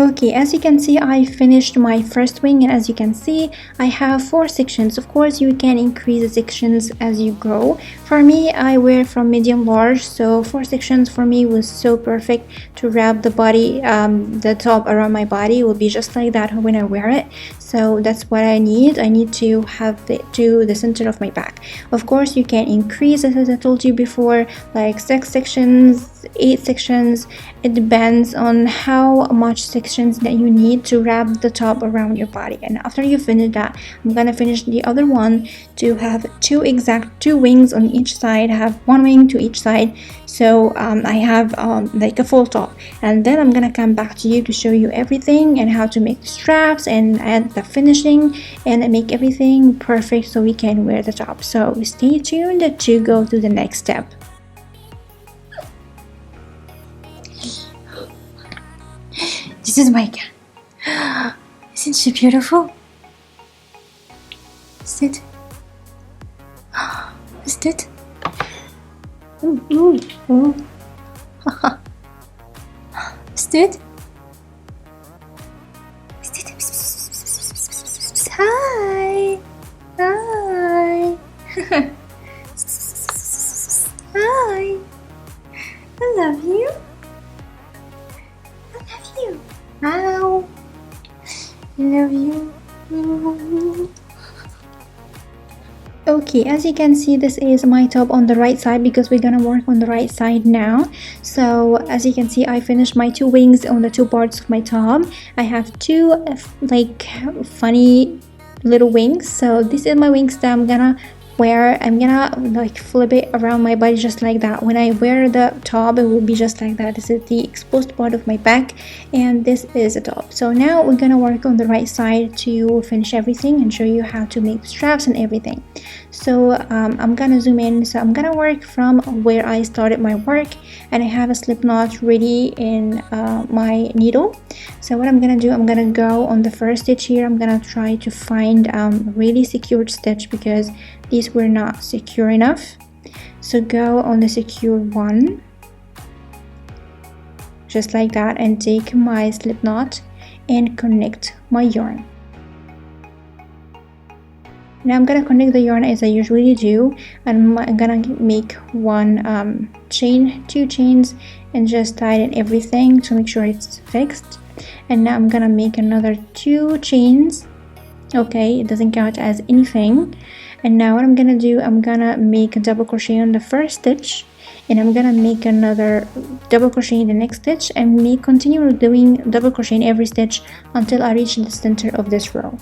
Okay, as you can see, I finished my first wing, and as you can see, I have 4 sections. Of course, you can increase the sections as you go. For me, I wear from medium large, so 4 sections for me was so perfect to wrap the body, the top around my body will be just like that when I wear it. So that's what I need. I need to have it to the center of my back. Of course, you can increase it, as I told you before, like 6 sections, 8 sections. It depends on how much sections that you need to wrap the top around your body. And after you finish that, I'm gonna finish the other one to have two wings on each side, have 1 wing to each side. So I have like a full top, and then I'm gonna come back to you to show you everything and how to make the straps and add the finishing and make everything perfect so we can wear the top. So stay tuned to go to the next step. This is my cat. Isn't she beautiful? Sit. Sit. Ooh, ooh, ooh. Sit. Hi. Hi. Hi. I love you. I love you. Ow. I love you. Okay, as you can see, this is my top on the right side because we're gonna work on the right side now. So as you can see, I finished my 2 wings on the 2 parts of my top. I have 2 like funny little wings. So this is my wings that I'm gonna wear. I'm gonna like flip it around my body just like that. When I wear the top, it will be just like that. This is the exposed part of my back, and this is the top. So now we're gonna work on the right side to finish everything and show you how to make the straps and everything. So I'm gonna zoom in. So I'm gonna work from where I started my work, and I have a slip knot ready in my needle. So what I'm gonna do, I'm gonna go on the first stitch here. I'm gonna try to find a really secured stitch because these were not secure enough. So go on the secure one just like that, and take my slip knot and connect my yarn. Now I'm gonna connect the yarn as I usually do, and I'm gonna make 1 chain, 2 chains, and just tighten everything to make sure it's fixed. And now I'm gonna make another 2 chains. Okay, it doesn't count as anything. And now what I'm gonna do, I'm gonna make a double crochet on the first stitch, and I'm gonna make another double crochet in the next stitch, and continue doing double crochet in every stitch until I reach the center of this row.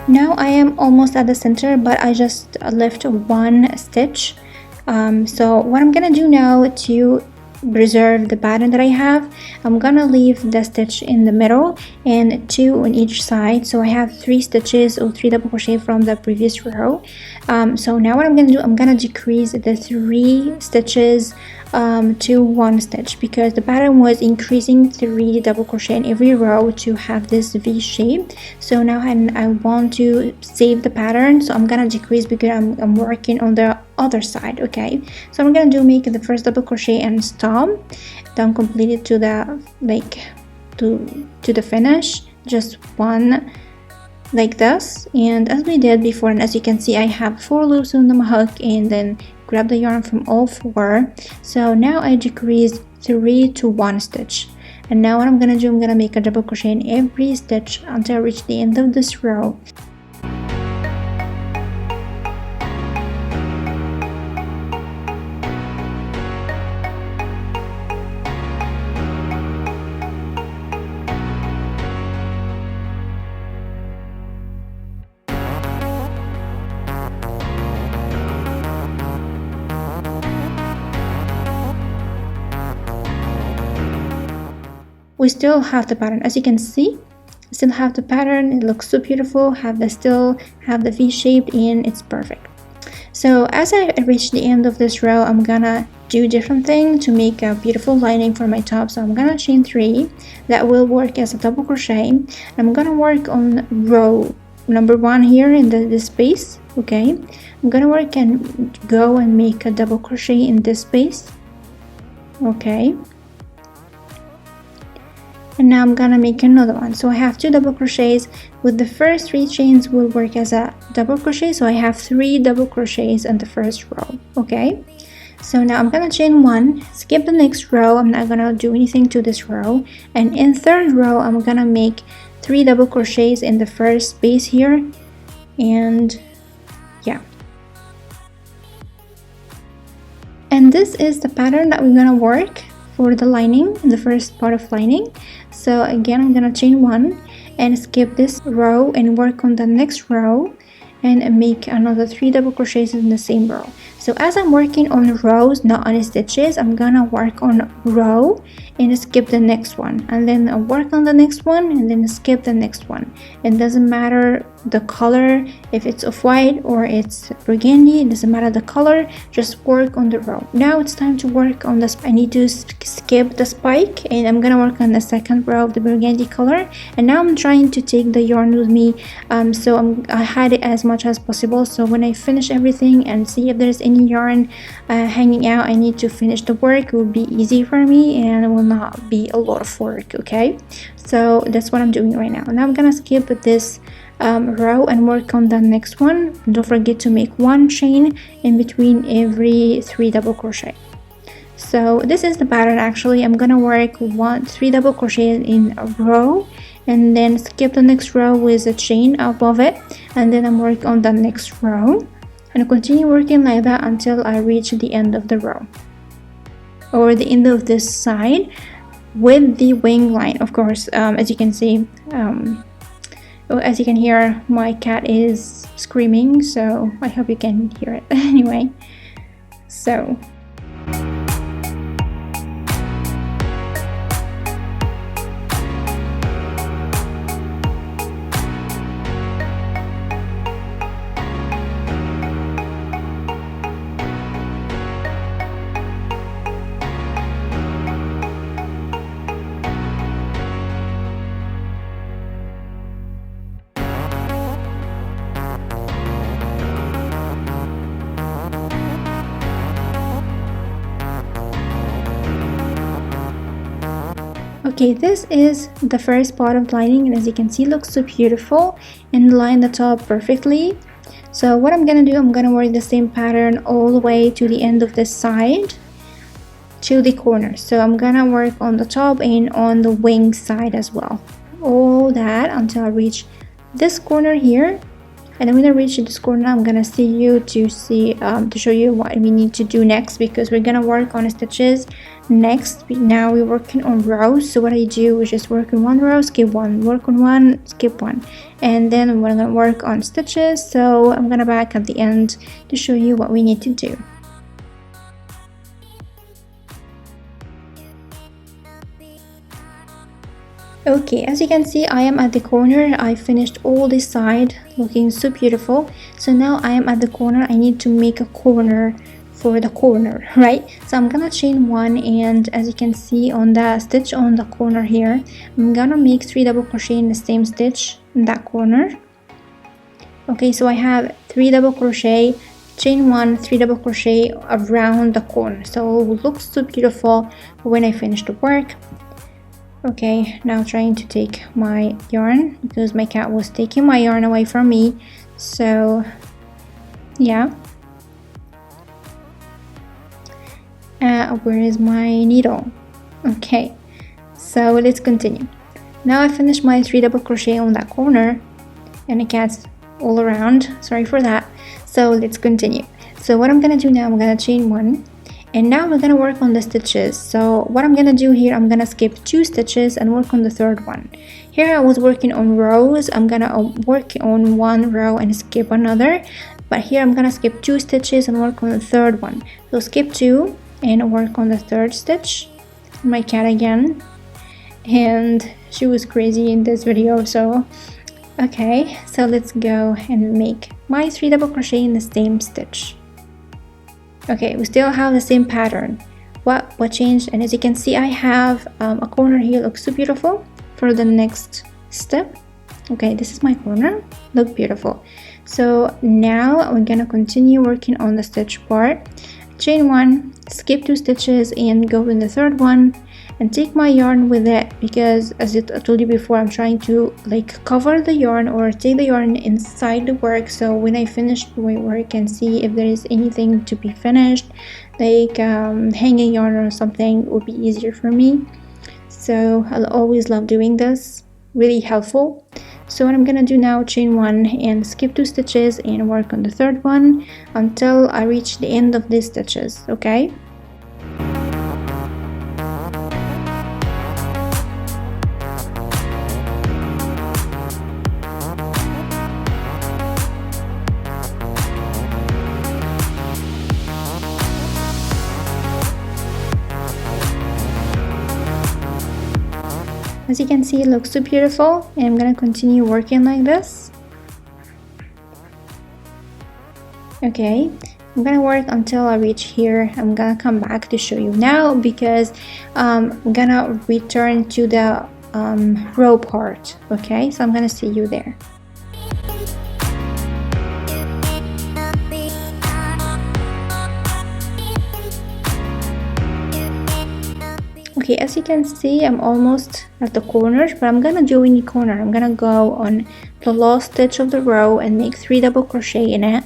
Now I am almost at the center, but I just left 1 stitch. So what I'm gonna do now to preserve the pattern that I have, I'm gonna leave the stitch in the middle and 2 on each side. So I have 3 stitches or 3 double crochet from the previous row. So now what I'm gonna do, I'm gonna decrease the 3 stitches to 1 stitch because the pattern was increasing 3 double crochet in every row to have this V shape. So now I want to save the pattern, so I'm gonna decrease because I'm working on the other side. Okay, so I'm gonna make the first double crochet and stop, then complete it to the to the finish, just 1 like this, and as we did before. And as you can see, I have 4 loops on the hook, and then grab the yarn from all 4. So now I decreased 3 to 1 stitch, and now what I'm gonna do, I'm gonna make a double crochet in every stitch until I reach the end of this row. We still have the pattern, as you can see, still have the pattern. It looks so beautiful, still have the V shaped, and it's perfect. So as I reach the end of this row, I'm gonna do different thing to make a beautiful lining for my top. So I'm gonna chain 3 that will work as a double crochet. I'm gonna work on row number 1 here in this space. Okay, I'm gonna work and go and make a double crochet in this space. Okay, and now I'm gonna make another one. So I have 2 double crochets. With the first 3 chains will work as a double crochet, so I have 3 double crochets in the first row. Okay, so now I'm gonna chain 1, skip the next row. I'm not gonna do anything to this row, and in third row I'm gonna make 3 double crochets in the first space here, and yeah, and this is the pattern that we're gonna work for the lining, the first part of lining. So again, I'm gonna chain 1 and skip this row and work on the next row and make another 3 double crochets in the same row. So as I'm working on rows, not on stitches, I'm gonna work on row and skip the next one, and then I'll work on the next one and then skip the next one. It doesn't matter the color, if it's off-white or it's burgundy, it doesn't matter the color, just work on the row. Now it's time to work on this. I need to skip the spike and I'm gonna work on the second row of the burgundy color. And now I'm trying to take the yarn with me, so I hide it as much as possible, so when I finish everything and see if there's any yarn hanging out, I need to finish the work. It will be easy for me and it will not be a lot of work. Okay, so that's what I'm doing right now. Now I'm gonna skip this row and work on the next one. Don't forget to make 1 chain in between every 3 double crochet. So this is the pattern. Actually, I'm gonna work 3 double crochet in a row and then skip the next row with a chain above it, and then I'm working on the next row and continue working like that until I reach the end of the row or the end of this side with the wing line. Of course, as you can see, as you can hear, my cat is screaming, so I hope you can hear it. Anyway, so okay, this is the first part of lining, and as you can see, looks so beautiful and line the top perfectly. So what I'm gonna do, I'm gonna work the same pattern all the way to the end of this side to the corner. So I'm gonna work on the top and on the wing side as well, all that until I reach this corner here. And when I reach this corner, I'm gonna see you to show you what we need to do next, because we're gonna work on stitches next. Now we're working on rows, so what I do is just work on 1 row, skip 1, work on 1, skip 1, and then we're gonna work on stitches. So I'm gonna back at the end to show you what we need to do. Okay, as you can see, I am at the corner. I finished all this side looking so beautiful. So now I am at the corner. I need to make a corner for the corner, right? So I'm gonna chain 1, and as you can see on the stitch on the corner here, I'm gonna make 3 double crochet in the same stitch in that corner. Okay, so I have 3 double crochet, chain 1, 3 double crochet around the corner, so it will look so beautiful when I finish the work. Okay, now trying to take my yarn because my cat was taking my yarn away from me. So yeah, where is my needle? Okay, so let's continue. Now I finished my 3 double crochet on that corner and the cat's all around, sorry for that. So let's continue. So what I'm gonna do now, I'm gonna chain 1, and now we're gonna work on the stitches. So what I'm gonna do here, I'm gonna skip 2 stitches and work on the third one. Here I was working on rows. I'm gonna work on 1 row and skip another, but here I'm gonna skip 2 stitches and work on the third one. So skip 2 and work on the third stitch. My cat again, and she was crazy in this video. So okay, so let's go and make my 3 double crochet in the same stitch. Okay, we still have the same pattern. What changed? And as you can see, I have a corner here, looks so beautiful. For the next step, okay, this is my corner, look beautiful. So now we're gonna continue working on the stitch part. Chain 1, skip 2 stitches and go in the third one, and take my yarn with it, because as I told you before, I'm trying to like cover the yarn or take the yarn inside the work, so when I finish my work and see if there is anything to be finished, like hanging yarn or something, it would be easier for me. So I'll always love doing this, really helpful. So what I'm gonna do now, chain 1 and skip 2 stitches and work on the third one until I reach the end of these stitches, okay? As you can see, it looks so beautiful, and I'm gonna continue working like this. Okay, I'm gonna work until I reach here. I'm gonna come back to show you now, because I'm gonna return to the row part. Okay, so I'm gonna see you there. Okay, as you can see, I'm almost at the corners, but I'm gonna do any corner. I'm gonna go on the last stitch of the row and make 3 double crochet in it.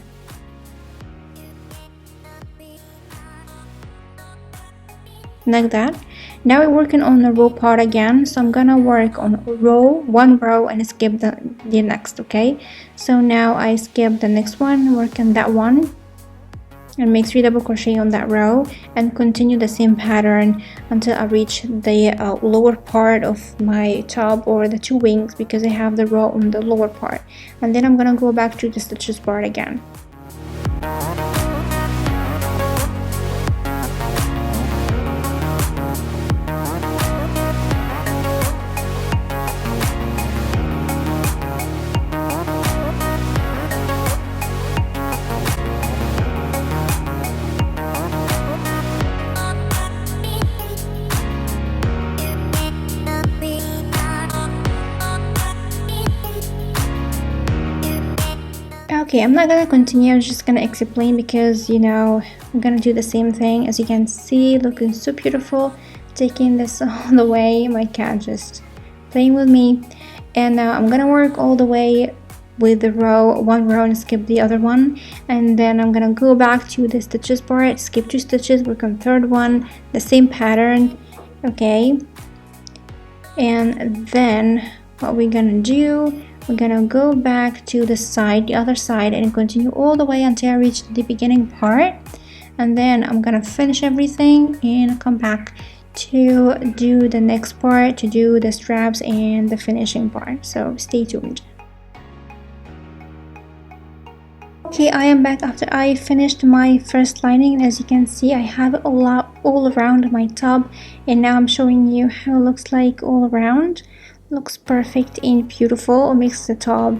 Like that. Now we're working on the row part again, so I'm gonna work on one row and skip the next. Okay, so now I skip the next one, work on that one, and make 3 double crochet on that row, and continue the same pattern until I reach the lower part of my top, or the 2 wings, because I have the row on the lower part. And then I'm gonna go back to the stitches part again. Okay, I'm not gonna continue, I'm just gonna explain, because you know, I'm gonna do the same thing. As you can see, looking so beautiful, taking this all the way, my cat just playing with me. And now I'm gonna work all the way with the one row and skip the other one, and then I'm gonna go back to the stitches part, skip 2 stitches, work on third one, the same pattern. Okay, and then what we're gonna do, we're gonna go back to the other side, and continue all the way until I reach the beginning part, and then I'm gonna finish everything and come back to do the next part, to do the straps and the finishing part. So stay tuned. Okay, I am back after I finished my first lining, and as you can see, I have it all around my top, and now I'm showing you how it looks like all around. Looks perfect and beautiful. It makes the top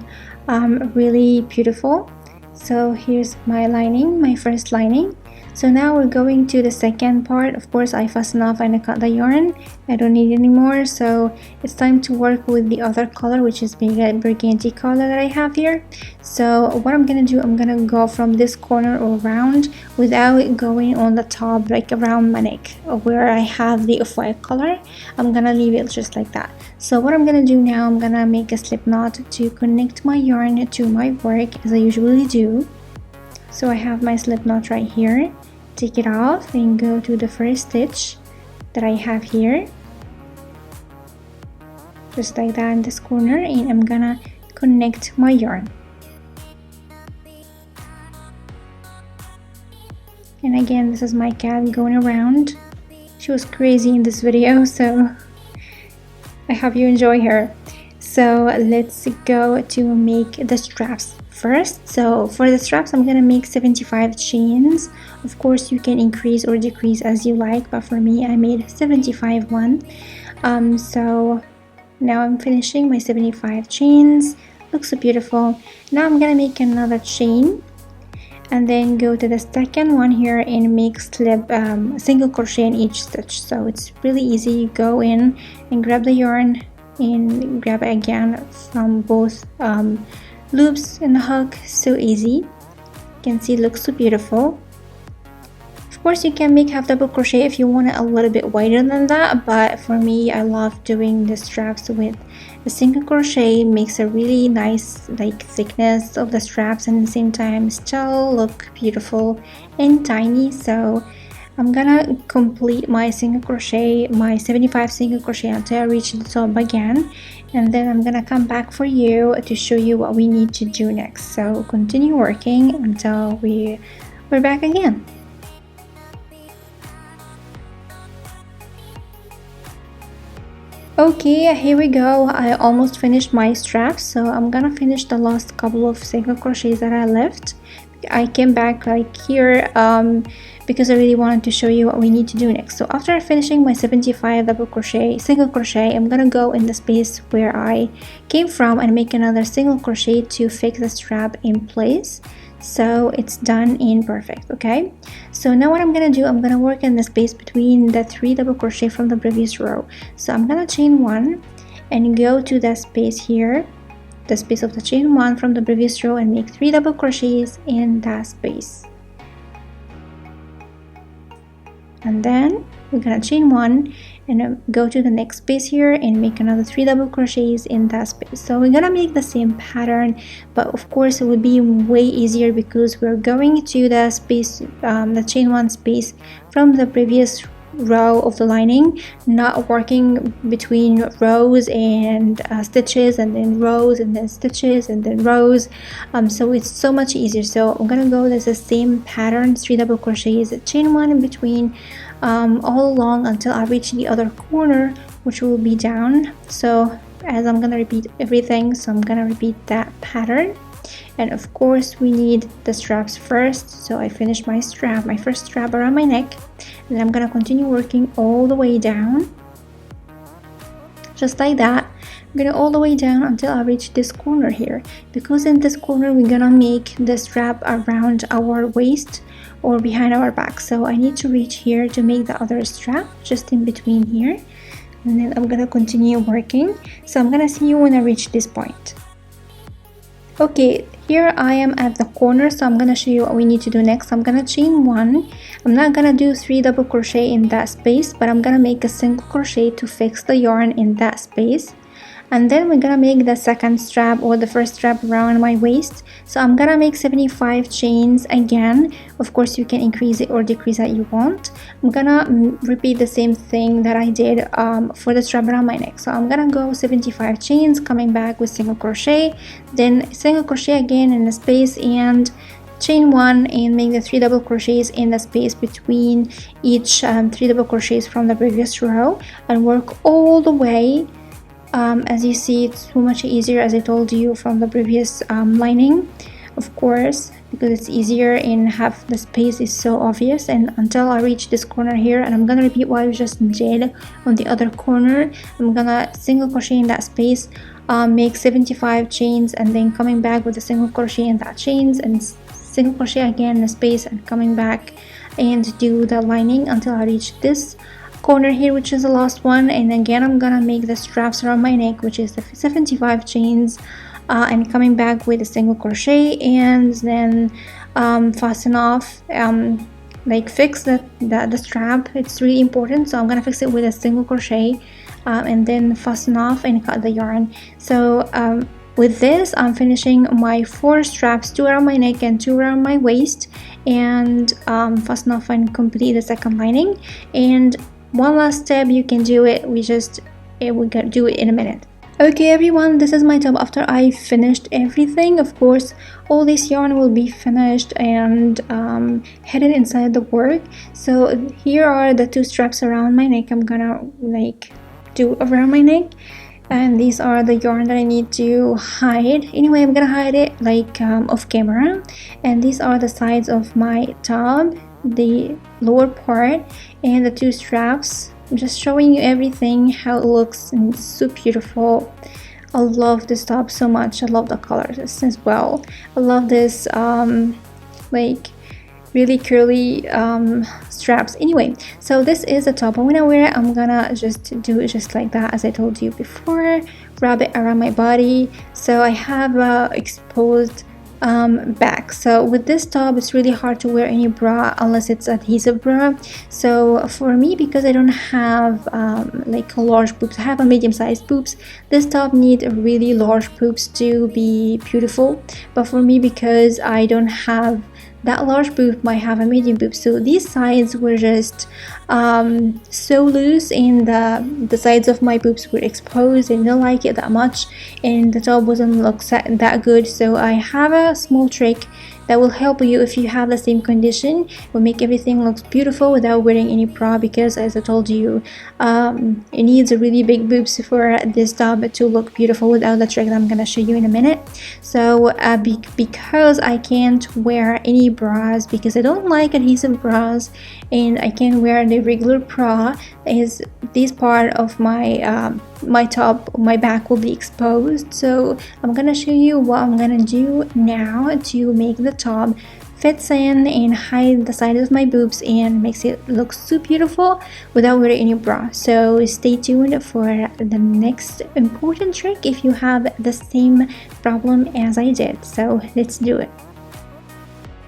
really beautiful. So here's my lining, my first lining. So now we're going to the second part. Of course, I fasten off and I cut the yarn. I don't need it anymore, so it's time to work with the other color, which is burgundy color that I have here. So what I'm gonna do, I'm gonna go from this corner all around without going on the top, like around my neck where I have the off-white color. I'm gonna leave it just like that. So what I'm gonna do now, I'm gonna make a slip knot to connect my yarn to my work, as I usually do. So I have my slip knot right here. Take it off and go to the first stitch that I have here, just like that in this corner, and I'm gonna connect my yarn. And again, this is my cat going around. She was crazy in this video, so I hope you enjoy her. So let's go to make the straps first. So for the straps, I'm gonna make 75 chains. Of course, you can increase or decrease as you like, but for me, I made 75 one. So now I'm finishing my 75 chains. Looks so beautiful. Now I'm gonna make another chain, and then go to the second one here and make slip single crochet in each stitch. So it's really easy. You go in and grab the yarn and grab it again from both loops in the hook. So easy. You can see it looks so beautiful. Of course, you can make half double crochet if you want it a little bit wider than that, but for me, I love doing the straps with a single crochet. It makes a really nice like thickness of the straps, and at the same time still look beautiful and tiny. So I'm gonna complete my single crochet, my 75 single crochet until I reach the top again, and then I'm gonna come back for you to show you what we need to do next. So continue working until we're back again. Okay, here we go. I almost finished my straps, so I'm gonna finish the last couple of single crochets that I left. I came back like here because I really wanted to show you what we need to do next. So after finishing my 75 double crochet single crochet, I'm gonna go in the space where I came from and make another single crochet to fix the strap in place, so it's done in perfect. Okay, so now what I'm gonna do, I'm gonna work in the space between the 3 double crochet from the previous row. So I'm gonna chain 1 and go to that space here, the space of the chain 1 from the previous row, and make 3 double crochets in that space. And then we're gonna chain 1 and go to the next space here and make another 3 double crochets in that space. So we're gonna make the same pattern, but of course it would be way easier because we're going to the space, the chain 1 space from the previous row of the lining, not working between rows and stitches, and then rows and then stitches and then rows. So it's so much easier. So I'm gonna go with the same pattern, 3 double crochets, chain 1 in between, all along until I reach the other corner, which will be down. So as I'm gonna repeat everything, so I'm gonna repeat that pattern. And of course we need the straps first, so I finished my strap, my first strap around my neck, and then I'm gonna continue working all the way down, just like that. I'm gonna all the way down until I reach this corner here, because in this corner we're gonna make the strap around our waist or behind our back. So I need to reach here to make the other strap just in between here, and then I'm gonna continue working. So I'm gonna see you when I reach this point. Okay, here I am at the corner, so I'm gonna show you what we need to do next. I'm gonna chain 1. I'm not gonna do 3 double crochet in that space, but I'm gonna make a single crochet to fix the yarn in that space. And then we're gonna make the second strap or the first strap around my waist. So I'm gonna make 75 chains again. Of course you can increase it or decrease that you want. I'm gonna repeat the same thing that I did for the strap around my neck. So I'm gonna go 75 chains, coming back with single crochet, then single crochet again in the space, and chain 1 and make the 3 double crochets in the space between each 3 double crochets from the previous row, and work all the way. As you see, it's so much easier, as I told you from the previous lining, of course, because it's easier and have the space is so obvious. And until I reach this corner here, and I'm gonna repeat what I just did on the other corner. I'm gonna single crochet in that space, make 75 chains, and then coming back with a single crochet in that chains, and single crochet again in the space, and coming back and do the lining until I reach this corner here, which is the last one. And again I'm gonna make the straps around my neck, which is the 75 chains, and coming back with a single crochet, and then fasten off, like fix the strap. It's really important, so I'm gonna fix it with a single crochet, and then fasten off and cut the yarn. So with this I'm finishing my 4 straps, 2 around my neck and 2 around my waist, and fasten off and complete the second lining. And one last step, you can do it, we're gonna do it in a minute. Okay everyone, this is my top after I finished everything. Of course all this yarn will be finished and headed inside the work. So here are the 2 straps around my neck. I'm gonna like do around my neck, and these are the yarn that I need to hide. Anyway, I'm gonna hide it like off camera. And these are the sides of my top, the lower part, and the 2 straps. I'm just showing you everything, how it looks, and it's so beautiful. I love this top so much. I love the colors as well. I love this like really curly straps. Anyway, so this is the top I'm gonna wear. I'm gonna just do it just like that, as I told you before. Wrap it around my body, so I have exposed back. So with this top, it's really hard to wear any bra unless it's adhesive bra. So for me, because I don't have like large boobs, I have a medium-sized boobs, this top need really large boobs to be beautiful. But for me, because I don't have that large boob, might have a medium boob, so these sides were just so loose, and the sides of my boobs were exposed. I didn't like it that much, and the top wasn't look that good. So I have a small trick that will help you if you have the same condition. It will make everything looks beautiful without wearing any bra, because as I told you, it needs a really big boobs for this top to look beautiful without the trick that I'm gonna show you in a minute. So because I can't wear any bras, because I don't like adhesive bras, and I can't wear the regular bra, is this part of my my top, my back will be exposed. So I'm gonna show you what I'm gonna do now to make the top fits in and hide the sides of my boobs and makes it look so beautiful without wearing any bra. So stay tuned for the next important trick if you have the same problem as I did. So let's do it.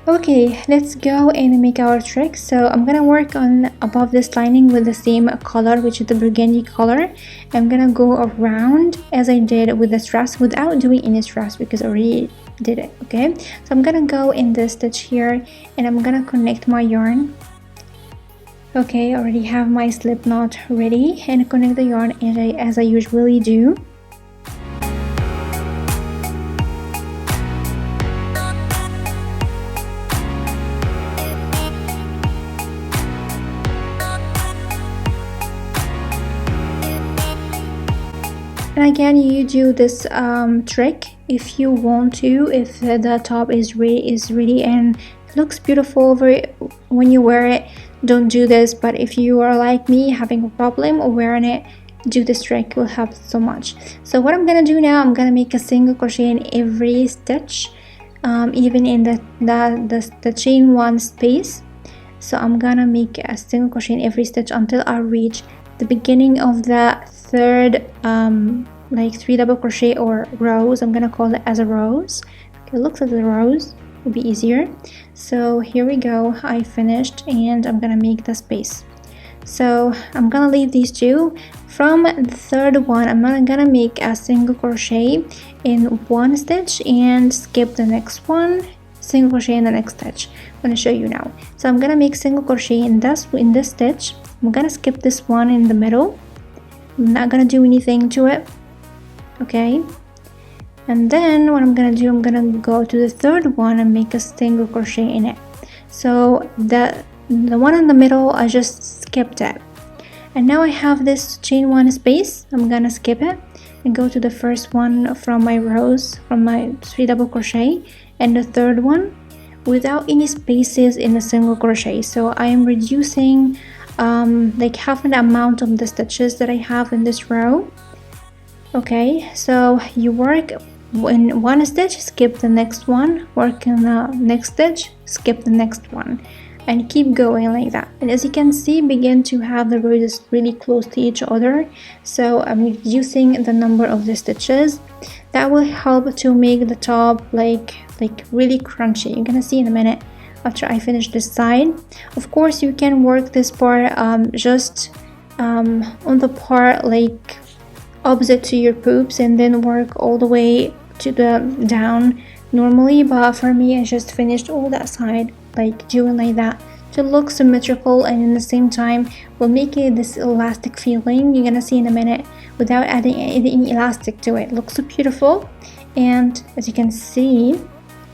Okay, let's go and make our trick. So I'm gonna work on above this lining with the same color, which is the burgundy color. I'm gonna go around as I did with the straps without doing any straps, because I already did it. Okay, so I'm gonna go in this stitch here, and I'm gonna connect my yarn. Okay, I already have my slip knot ready, and connect the yarn as I usually do. And again, you do this trick if you want to, if the top is ready and looks beautiful when you wear it. Don't do this, but if you are like me having a problem wearing it, do this trick, it will help so much. So what I'm gonna do now, I'm gonna make a single crochet in every stitch, even in the chain one space. So I'm gonna make a single crochet in every stitch until I reach the beginning of the third like 3 double crochet or rows. I'm gonna call it as a rows. Okay, it looks like a rose, will be easier. So here we go, I finished, and I'm gonna make the space. So I'm gonna leave these two. From the third one, I'm not gonna make a single crochet in one stitch and skip the next one, single crochet in the next stitch. I'm gonna show you now. So I'm gonna make single crochet in this stitch. I'm gonna skip this one in the middle. I'm not gonna do anything to it. Okay, and then what I'm gonna do, I'm gonna go to the third one and make a single crochet in it. So the one in the middle, I just skipped it, and now I have this chain one space. I'm gonna skip it and go to the first one from my rows, from my 3 double crochet, and the third one without any spaces in a single crochet. So I am reducing like half the amount of the stitches that I have in this row. Okay, so you work in one stitch, skip the next one, work in the next stitch, skip the next one, and keep going like that. And as you can see, begin to have the roses really close to each other. So I'm reducing the number of the stitches. That will help to make the top like really crunchy. You're gonna see in a minute after I finish this side. Of course, you can work this part just on the part like opposite to your boobs, and then work all the way to the down normally, but for me, I just finished all that side like doing like that to look symmetrical, and in the same time will make it this elastic feeling. You're gonna see in a minute without adding any elastic to it. Looks so beautiful, and as you can see,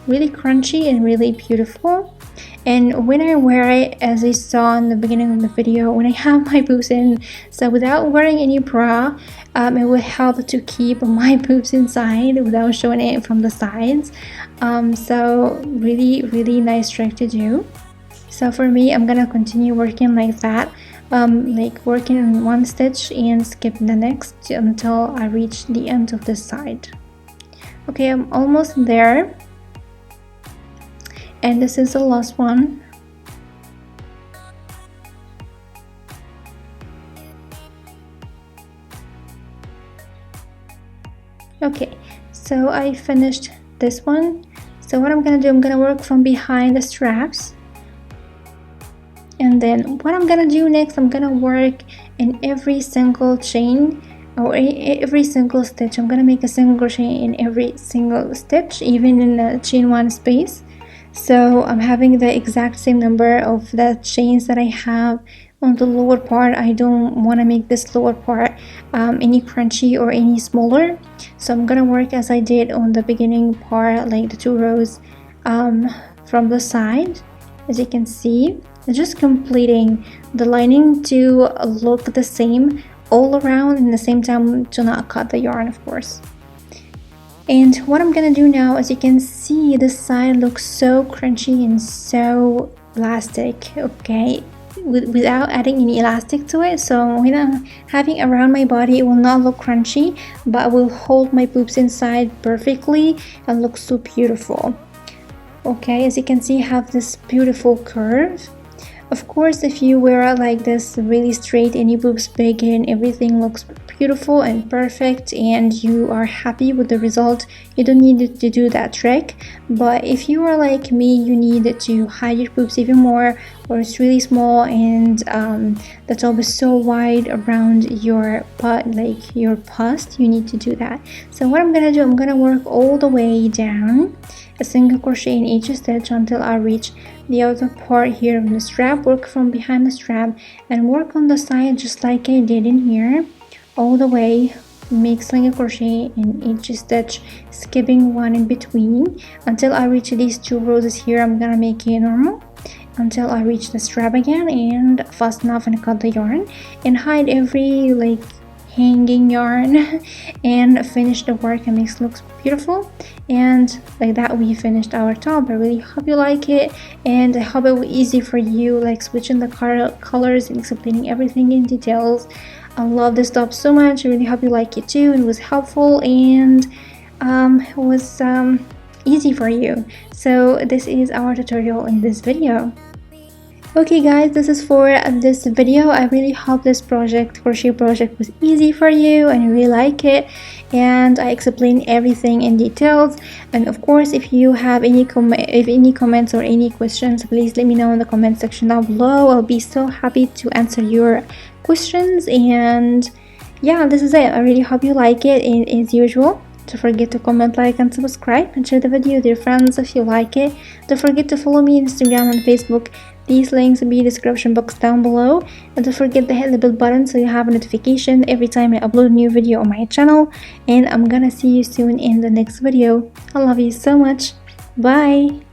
really crunchy and really beautiful. And when I wear it, as I saw in the beginning of the video, when I have my boobs in, so without wearing any bra, it will help to keep my boobs inside without showing it from the sides. So really nice trick to do. So for me, I'm gonna continue working like that, like working in one stitch and skip the next until I reach the end of this side. Okay, I'm almost there. and this is the last one. Okay, so I finished this one. So what I'm gonna do, I'm gonna work from behind the straps, and then what I'm gonna do next, I'm gonna work in every single chain or every single stitch. I'm gonna make a single crochet in every single stitch, even in the chain one space. So I'm having the exact same number of the chains that I have on the lower part. I don't want to make this lower part any crunchy or any smaller, so I'm gonna work as I did on the beginning part, like the 2 rows from the side, as you can see, just completing the lining to look the same all around, in the same time to not cut the yarn, of course. And what I'm gonna do now, as you can see, this side looks so crunchy and so elastic, okay, without adding any elastic to it. So when I'm having around my body, it will not look crunchy, but will hold my boobs inside perfectly and look so beautiful. Okay, as you can see, I have this beautiful curve. Of course, if you wear it like this, really straight, and your boobs big and everything looks beautiful and perfect, and you are happy with the result, you don't need to do that trick. But if you are like me, you need to hide your boobs even more, or it's really small and the top is so wide around your butt, like your bust, you need to do that. So what I'm gonna do, I'm gonna work all the way down, a single crochet in each stitch until I reach the outer part here of the strap. Work from behind the strap and work on the side just like I did in here, all the way. Make single crochet in each stitch, skipping one in between until I reach these 2 rows here. I'm gonna make it normal until I reach the strap again, and fasten off and cut the yarn and hide every like hanging yarn and finish the work and makes it look beautiful. And like that, we finished our top. I really hope you like it, and I hope it was easy for you, like switching the colors and explaining everything in details. I love this top so much. I really hope you like it too. It was helpful and it was easy for you. So this is our tutorial in this video. Okay guys, this is for this video. I really hope this crochet project was easy for you and you really like it, and I explained everything in details. And of course, if you have any comments or any questions, please let me know in the comment section down below. I'll be so happy to answer your questions. And yeah, this is it. I really hope you like it, and as usual, don't forget to comment, like, and subscribe, and share the video with your friends if you like it. Don't forget to follow me on Instagram and Facebook. These links will be in the description box down below. And don't forget to hit the bell button so you have a notification every time I upload a new video on my channel. And I'm gonna see you soon in the next video. I love you so much. Bye!